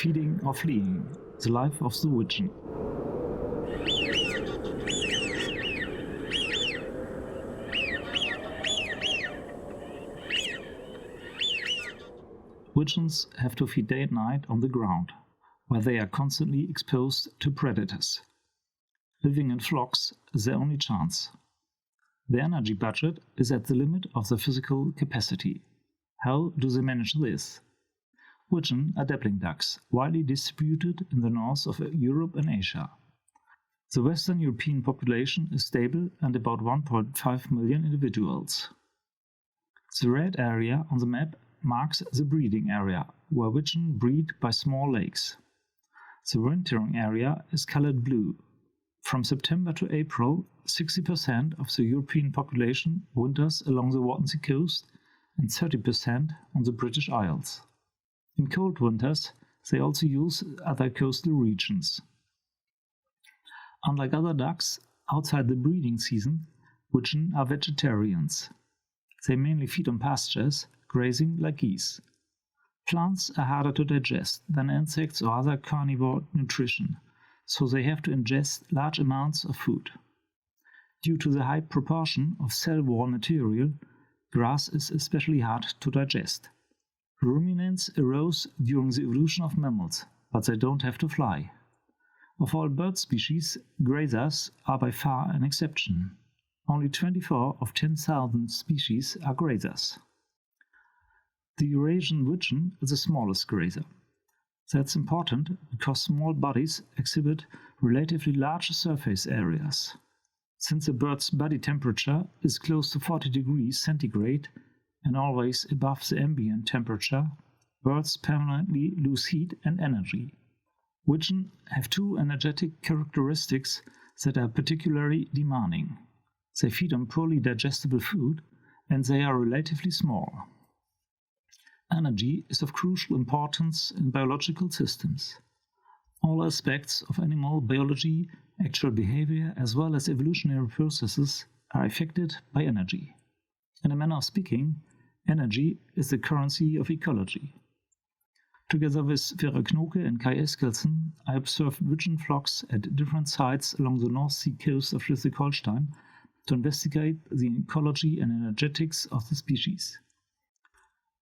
feeding or fleeing, the life of the Wigeon. Wigeons have to feed day and night on the ground, where they are constantly exposed to predators. Living in flocks is their only chance. Their energy budget is at the limit of their physical capacity. How do they manage this? Wigeon are dappling ducks, widely distributed in the north of Europe and Asia. The Western European population is stable and about 1.5 million individuals. The red area on the map marks the breeding area, where Wigeon breed by small lakes. The wintering area is colored blue. From September to April, 60% of the European population winters along the Wadden Sea coast and 30% on the British Isles. In cold winters, they also use other coastal regions. Unlike other ducks, outside the breeding season, Wigeon are vegetarians. They mainly feed on pastures, grazing like geese. Plants are harder to digest than insects or other carnivore nutrition, so they have to ingest large amounts of food. Due to the high proportion of cell wall material, grass is especially hard to digest. Ruminants arose during the evolution of mammals, but they don't have to fly. Of all bird species, grazers are by far an exception. Only 24 of 10,000 species are grazers. The Eurasian Wigeon is the smallest grazer. That's important because small bodies exhibit relatively large surface areas. Since a bird's body temperature is close to 40 degrees centigrade and always above the ambient temperature, birds permanently lose heat and energy. Wigeon have two energetic characteristics that are particularly demanding. They feed on poorly digestible food and they are relatively small. Energy is of crucial importance in biological systems. All aspects of animal biology, actual behavior, as well as evolutionary processes are affected by energy. In a manner of speaking, energy is the currency of ecology. Together with Vera Knoke and Kai Eskelsen, I observed Wigeon flocks at different sites along the North Sea coast of Schleswig-Holstein to investigate the ecology and energetics of the species.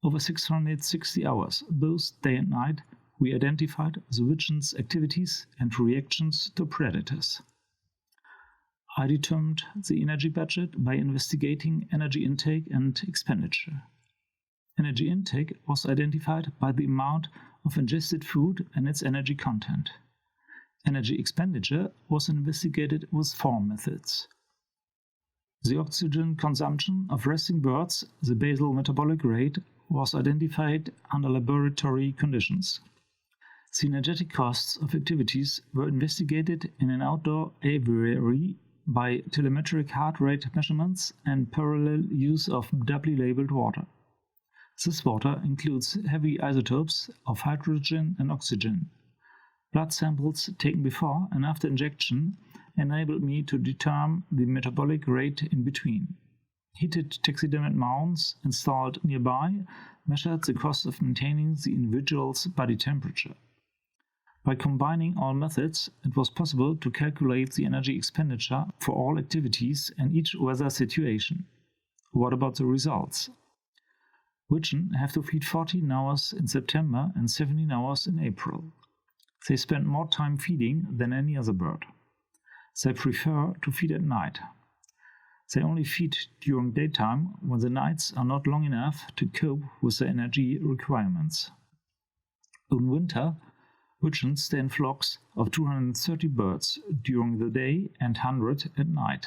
Over 660 hours, both day and night, we identified the Wigeon's activities and reactions to predators. I determined the energy budget by investigating energy intake and expenditure. Energy intake was identified by the amount of ingested food and its energy content. Energy expenditure was investigated with 4 methods. The oxygen consumption of resting birds, the basal metabolic rate, was identified under laboratory conditions. The energetic costs of activities were investigated in an outdoor aviary by telemetric heart rate measurements and parallel use of doubly labeled water. This water includes heavy isotopes of hydrogen and oxygen. Blood samples taken before and after injection enabled me to determine the metabolic rate in between. Heated taxidermied mounds installed nearby measured the cost of maintaining the individual's body temperature. By combining all methods, it was possible to calculate the energy expenditure for all activities and each weather situation. What about the results? Wigeon have to feed 14 hours in September and 17 hours in April. They spend more time feeding than any other bird. They prefer to feed at night. They only feed during daytime when the nights are not long enough to cope with their energy requirements. In winter, Wigeons stay in flocks of 230 birds during the day and 100 at night.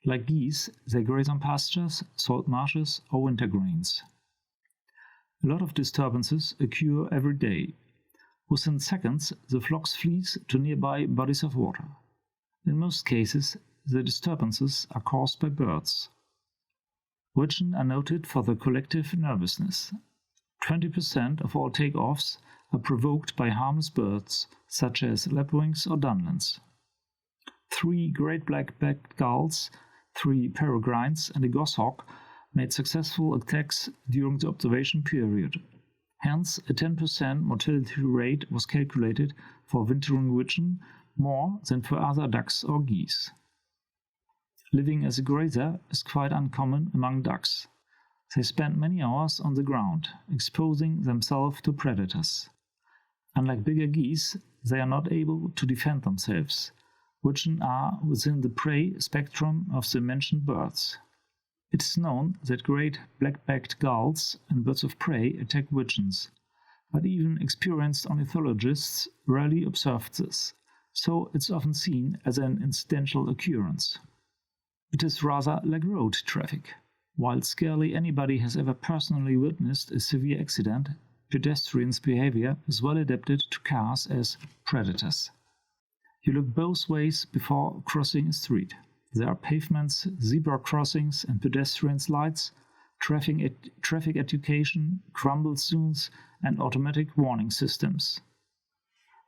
Like geese, they graze on pastures, salt marshes, or winter grains. A lot of disturbances occur every day. Within seconds, the flocks flee to nearby bodies of water. In most cases, the disturbances are caused by birds. Wigeon are noted for their collective nervousness. 20% of all takeoffs are provoked by harmless birds, such as lapwings or dunlins. 3 great black-backed gulls, 3 peregrines, and a goshawk made successful attacks during the observation period. Hence, a 10% mortality rate was calculated for wintering Wigeon, more than for other ducks or geese. Living as a grazer is quite uncommon among ducks. They spend many hours on the ground, exposing themselves to predators. Unlike bigger geese, they are not able to defend themselves. Wigeon are within the prey spectrum of the mentioned birds. It is known that great black-backed gulls and birds of prey attack Wigeons, but even experienced ornithologists rarely observe this, so it's often seen as an incidental occurrence. It is rather like road traffic. While scarcely anybody has ever personally witnessed a severe accident, pedestrians' behavior is well adapted to cars as predators. You look both ways before crossing a street. There are pavements, zebra crossings and pedestrian lights, traffic education, crumble zones and automatic warning systems.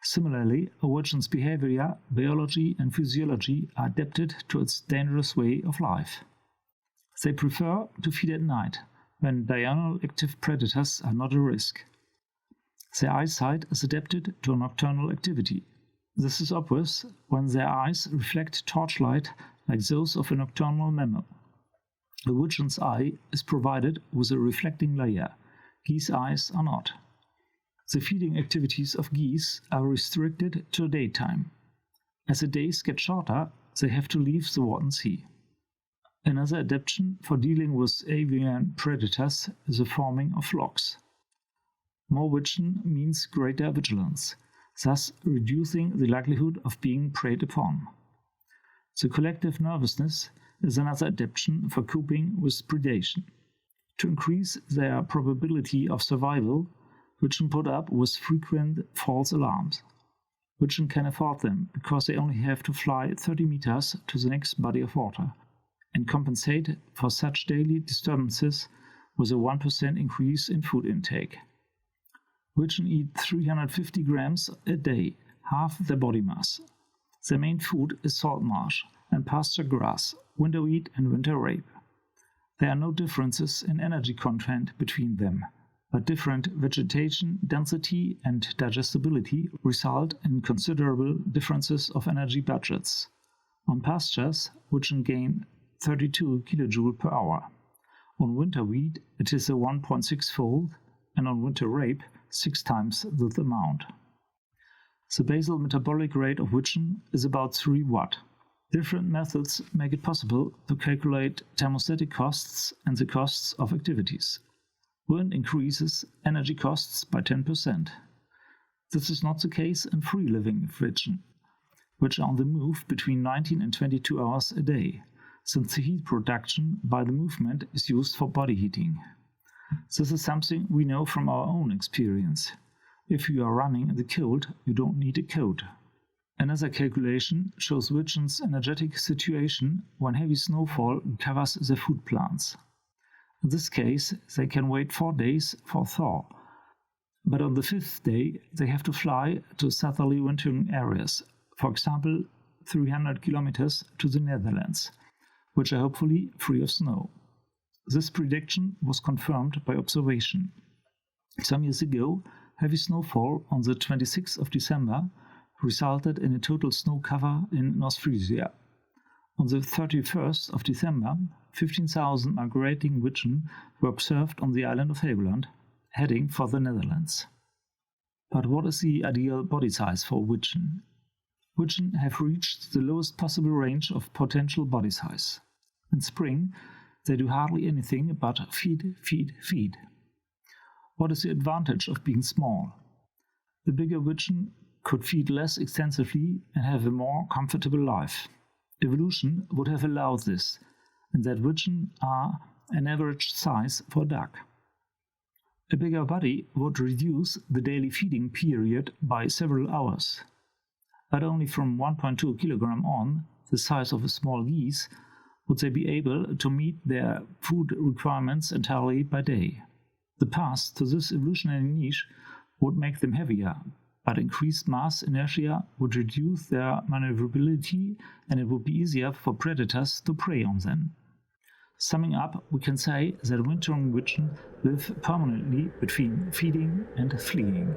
Similarly, a Wigeon's behavior, biology and physiology are adapted to its dangerous way of life. They prefer to feed at night, when diurnal active predators are not a risk. Their eyesight is adapted to nocturnal activity. This is obvious when their eyes reflect torchlight like those of a nocturnal mammal. A Wigeon's eye is provided with a reflecting layer. Geese eyes are not. The feeding activities of geese are restricted to daytime. As the days get shorter, they have to leave the Wadden Sea. Another adaptation for dealing with avian predators is the forming of flocks. More Wigeon means greater vigilance, thus reducing the likelihood of being preyed upon. The collective nervousness is another adaptation for coping with predation. To increase their probability of survival, Wigeon put up with frequent false alarms. Wigeon can afford them because they only have to fly 30 meters to the next body of water, and compensate for such daily disturbances with a 1% increase in food intake. Wigeon eat 350 grams a day, half their body mass. Their main food is salt marsh and pasture grass, winter wheat and winter rape. There are no differences in energy content between them, but different vegetation density and digestibility result in considerable differences of energy budgets. On pastures, Wigeon gain 32 kJ per hour. On winter wheat, it is a 1.6-fold, and on winter rape, 6 times the amount. The basal metabolic rate of Wigeon is about 3 Watt. Different methods make it possible to calculate thermostatic costs and the costs of activities. Wind increases energy costs by 10%. This is not the case in free-living Wigeon, which are on the move between 19 and 22 hours a day, since the heat production by the movement is used for body heating. This is something we know from our own experience. If you are running in the cold, you don't need a coat. Another calculation shows Wigeon's energetic situation when heavy snowfall covers the food plants. In this case, they can wait 4 days for thaw, but on the 5th day they have to fly to southerly wintering areas, for example 300 kilometers to the Netherlands, which are hopefully free of snow. This prediction was confirmed by observation. Some years ago, heavy snowfall on the 26th of December resulted in a total snow cover in North Frisia. On the 31st of December, 15,000 migrating Wigeon were observed on the island of Helgoland, heading for the Netherlands. But what is the ideal body size for Wigeon? Wigeon have reached the lowest possible range of potential body size. In spring, they do hardly anything but feed, feed, feed. What is the advantage of being small? The bigger Wigeon could feed less extensively and have a more comfortable life. Evolution would have allowed this, and that Wigeon are an average size for a duck. A bigger body would reduce the daily feeding period by several hours. But only from 1.2 kg on, the size of a small geese, would they be able to meet their food requirements entirely by day. The path to this evolutionary niche would make them heavier, but increased mass inertia would reduce their maneuverability and it would be easier for predators to prey on them. Summing up, we can say that wintering Wigeon live permanently between feeding and fleeing.